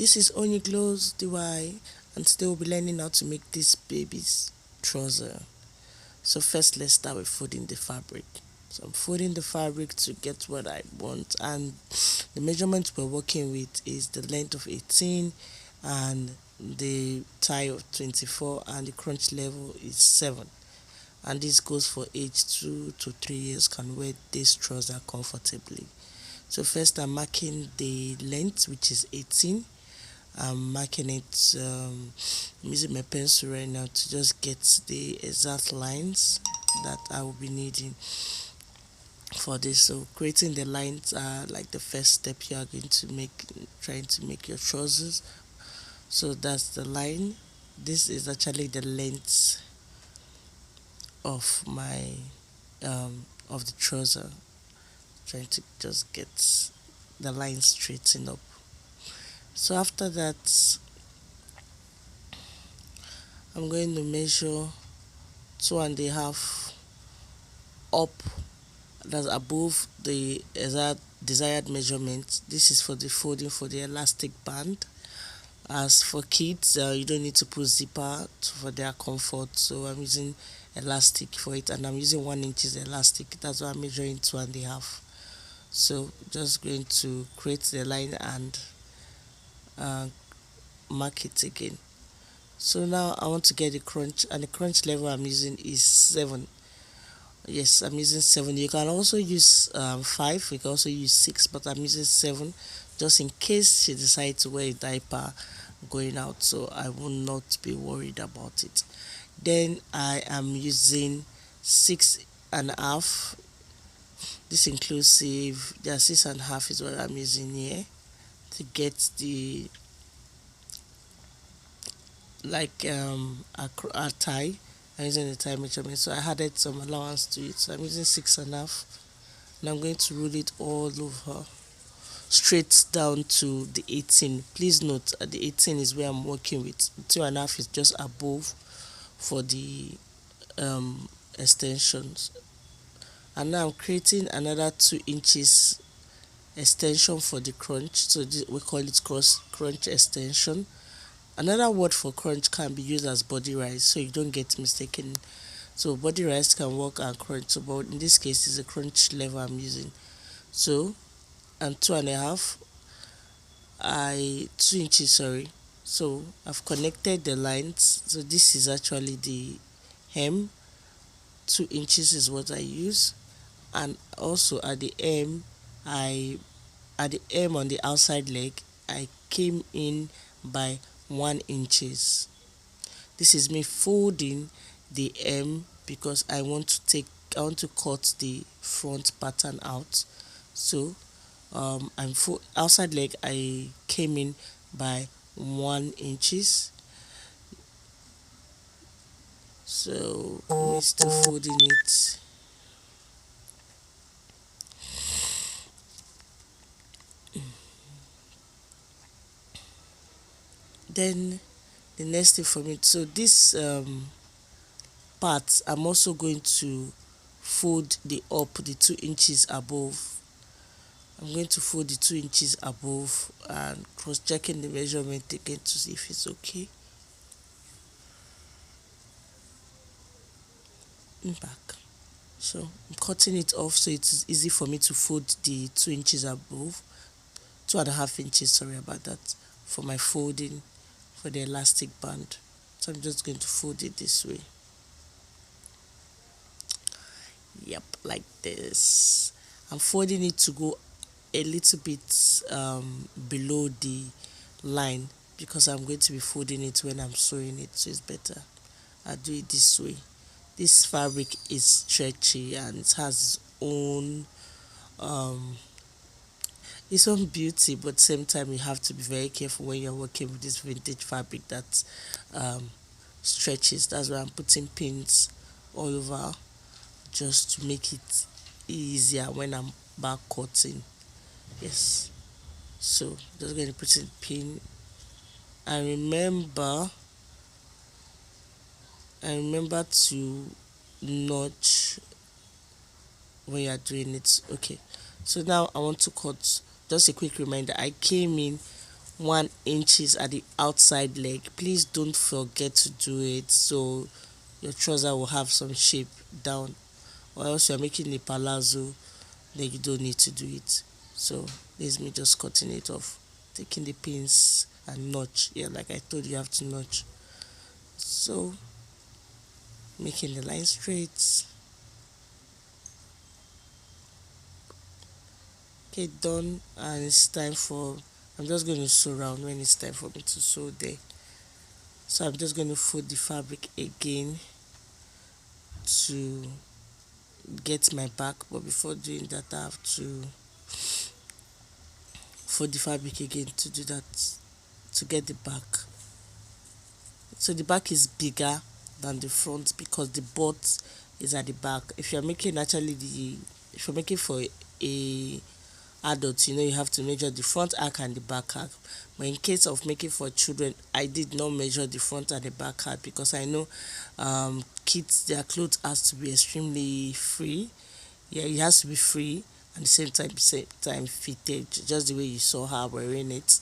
This is Only Glows DY, and today we'll be learning how to make this baby's trouser. So first let's start with folding the fabric. So I'm folding the fabric to get what I want, and the measurement we're working with is the length of 18 and the tie of 24, and the crunch level is 7. And this goes for age 2 to 3 years can wear this trouser comfortably. So first I'm marking the length, which is 18. I'm marking it. I'm using my pencil right now to just get the exact lines that I will be needing for this. So creating the lines are like the first step you are going to make, trying to make your trousers. So that's the line. This is actually the length of my of the trouser. Trying to just get the line straightened up. So after that, I'm going to measure 2.5 up, that's above the exact desired measurement. This is for the folding for the elastic band. As for kids, you don't need to put zipper for their comfort, so I'm using elastic for it, and I'm using 1 inches elastic. That's why I'm measuring 2.5. So just going to create the line and uh, mark it again. So now I want to get the crunch, and the crunch level I'm using is 7. Yes, I'm using 7. You can also use 5, you can also use 6, but I'm using 7 just in case she decides to wear a diaper going out, so I will not be worried about it. Then I am using 6.5. This inclusive, yeah, 6.5 is what I'm using here to get the like a tie. I'm using the tie measurement, so I added some allowance to it. So I'm using 6.5, and I'm going to roll it all over, straight down to the 18. Please note the 18 is where I'm working with. 2.5 is just above for the extensions. And now I'm creating another 2 inches extension for the crunch. So we call it crunch extension. Another word for crunch can be used as body rise, so you don't get mistaken. So body rise can work and crunch, so, but in this case it's a crunch level I'm using. So and 2.5, 2 inches, sorry. So I've connected the lines. So this is actually the hem. 2 inches is what I use, and also at the hem, I at the hem on the outside leg, I came in by 1 inches. This is me folding the hem because I want to cut the front pattern out. So outside leg I came in by 1 inches. So I'm still folding it. Then the next thing for me, so this part I'm also going to fold the 2 inches above. I'm going to fold the 2 inches above and cross checking the measurement again to see if it's okay. Back. So I'm cutting it off so it is easy for me to fold the 2 inches above, 2.5 inches, sorry about that, for my folding for the elastic band. So I'm just going to fold it this way. Yep, like this. I'm folding it to go a little bit below the line because I'm going to be folding it when I'm sewing it, so it's better I do it this way. This fabric is stretchy and it has um its own beauty, but at the same time you have to be very careful when you're working with this vintage fabric that um stretches. That's why I'm putting pins all over just to make it easier when I'm back cutting. Yes, so just going to put in pin, and remember to notch when you are doing it. Okay, so now I want to cut. Just a quick reminder, I came in 1 inches at the outside leg. Please don't forget to do it, so your trouser will have some shape down, or else you're making a palazzo, then you don't need to do it. So this is me just cutting it off, taking the pins and notch. Yeah, like I told you, you have to notch. So making the line straight. Okay, done. And it's time for, I'm just going to sew around when it's time for me to sew there. So I'm just going to fold the fabric again to get my back, but before doing that I have to fold the fabric again to do that, to get the back. So the back is bigger than the front because the butt is at the back. If you're making actually the, if you're making for a adult, you have to measure the front arc and the back arc. But in case of making for children, I did not measure the front and the back arc because I know kids, their clothes has to be extremely free. Yeah, it has to be free and the same time fitted, just the way you saw her wearing it.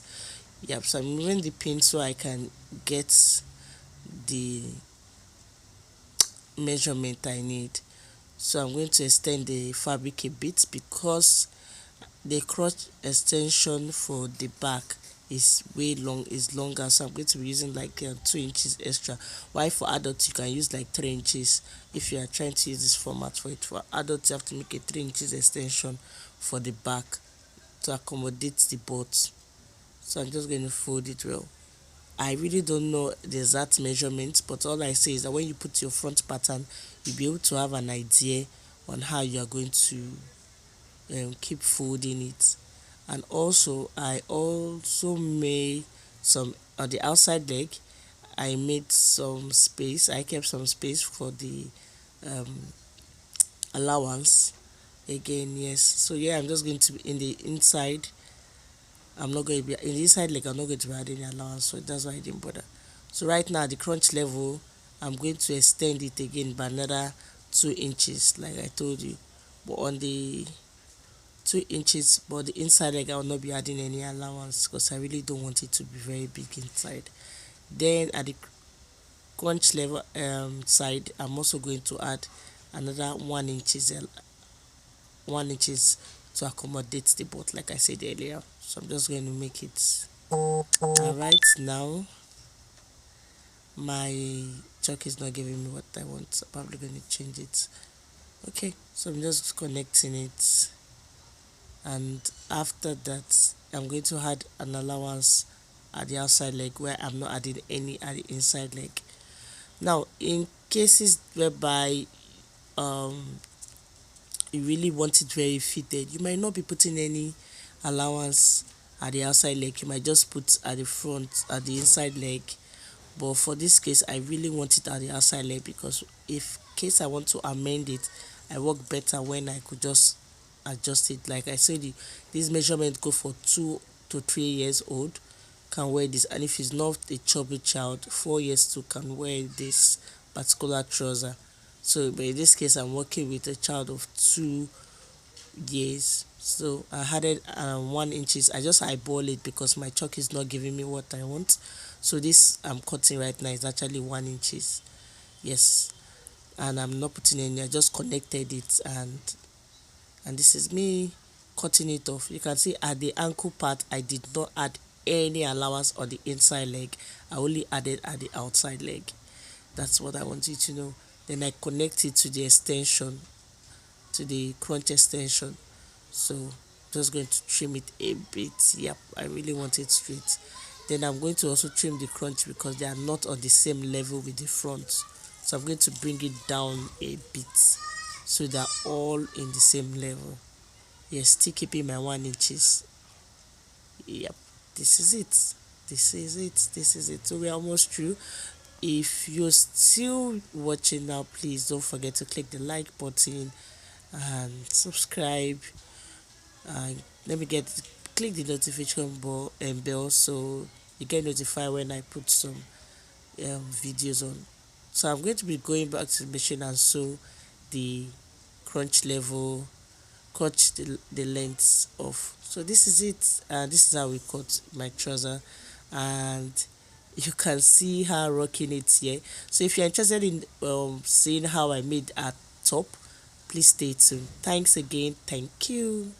Yep, so I'm moving the pin so I can get the measurement I need. So I'm going to extend the fabric a bit because the crotch extension for the back is way long, is longer, so I'm going to be using like 2 inches extra. Why for adults you can use like 3 inches if you are trying to use this format for it. For adults you have to make a 3 inches extension for the back to accommodate the butt. So I'm just going to fold it well. I really don't know the exact measurements, but all I say is that when you put your front pattern, you'll be able to have an idea on how you are going to keep folding it. And also I also made some on the outside leg. I made some space, I kept some space for the um, allowance again. Yes, so yeah, I'm just going to be in the inside. I'm not going to be in the inside leg, I'm not going to be adding allowance, so that's why I didn't bother. So right now at the crunch level, I'm going to extend it again by another 2 inches like I told you, but on the 2 inches, but the inside leg I will not be adding any allowance because I really don't want it to be very big inside. Then at the crunch level side, I'm also going to add another 1 inches 1 inches to accommodate the butt like I said earlier. So I'm just going to make it. Alright, now my chalk is not giving me what I want, so I'm probably going to change it. Okay, so I'm just connecting it, and after that I'm going to add an allowance at the outside leg where I'm not adding any at the inside leg. Now in cases whereby um you really want it very fitted, you might not be putting any allowance at the outside leg, you might just put at the front, at the inside leg. But for this case I really want it at the outside leg because if case I want to amend it, I work better when I could just adjust it. Like I said, this measurement go for 2 to 3 years old can wear this, and if it's not a chubby child, 4 years too can wear this particular trouser. So but in this case I'm working with a child of 2 years, so I added 1 inches. I just eyeball it because my chalk is not giving me what I want. So this I'm cutting right now is actually 1 inches. Yes, and I'm not putting any, I just connected it, and this is me cutting it off. You can see at the ankle part I did not add any allowance on the inside leg, I only added at the outside leg. That's what I want you to know. Then I connect it to the extension, to the crunch extension. So just going to trim it a bit. Yep, I really want it straight. Then I'm going to also trim the crunch because they are not on the same level with the front, so I'm going to bring it down a bit so they're all in the same level. Yes, still keeping my 1 inches. Yep, this is it, this is it, this is it. So we're almost through. If you're still watching now, please don't forget to click the like button and subscribe, and let me get click the notification bell so you get notified when I put some videos on. So I'm going to be going back to the machine and sew the crunch level, cut the lengths off. So this is it. This is how we cut my trouser, and you can see her rocking it here. So if you're interested in seeing how I made a top, please stay tuned. Thanks again. Thank you.